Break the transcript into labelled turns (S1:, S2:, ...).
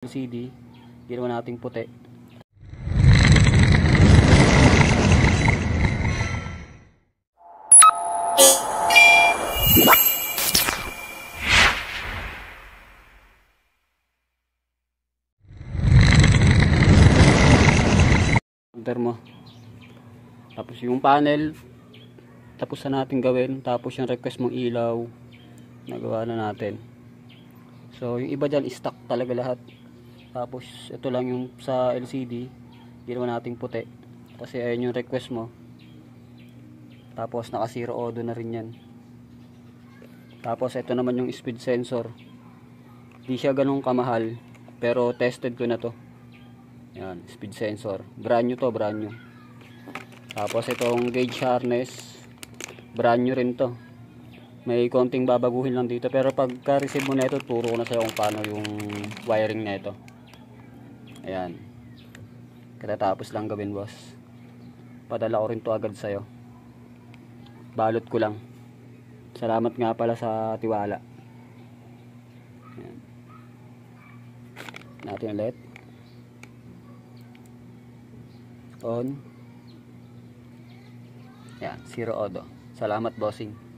S1: LCD, ginawa nating puti. Mo. Tapos yung panel tapos na natin gawin, tapos yung request mong ilaw nagawa na natin. So yung iba dyan stock talaga lahat. Tapos ito lang yung sa LCD ginawa nating puti kasi ayun yung request mo. Tapos naka zero odo na rin yan. Tapos ito naman yung speed sensor, di siya ganun kamahal pero tested ko na to. Yan, speed sensor. Brand new to, brand new. Tapos itong gauge harness, brand new rin to. May konting babaguhin lang dito, pero pagka receive mo na ito, turo ko na sa'yo kung paano yung wiring na ito. Ayan. Katatapos lang gawin, boss. Padala ko rin to agad sa'yo. Balot ko lang. Salamat nga pala sa tiwala. Ayan. Natin ulit. On. Yan, zero odo. Salamat, bossing.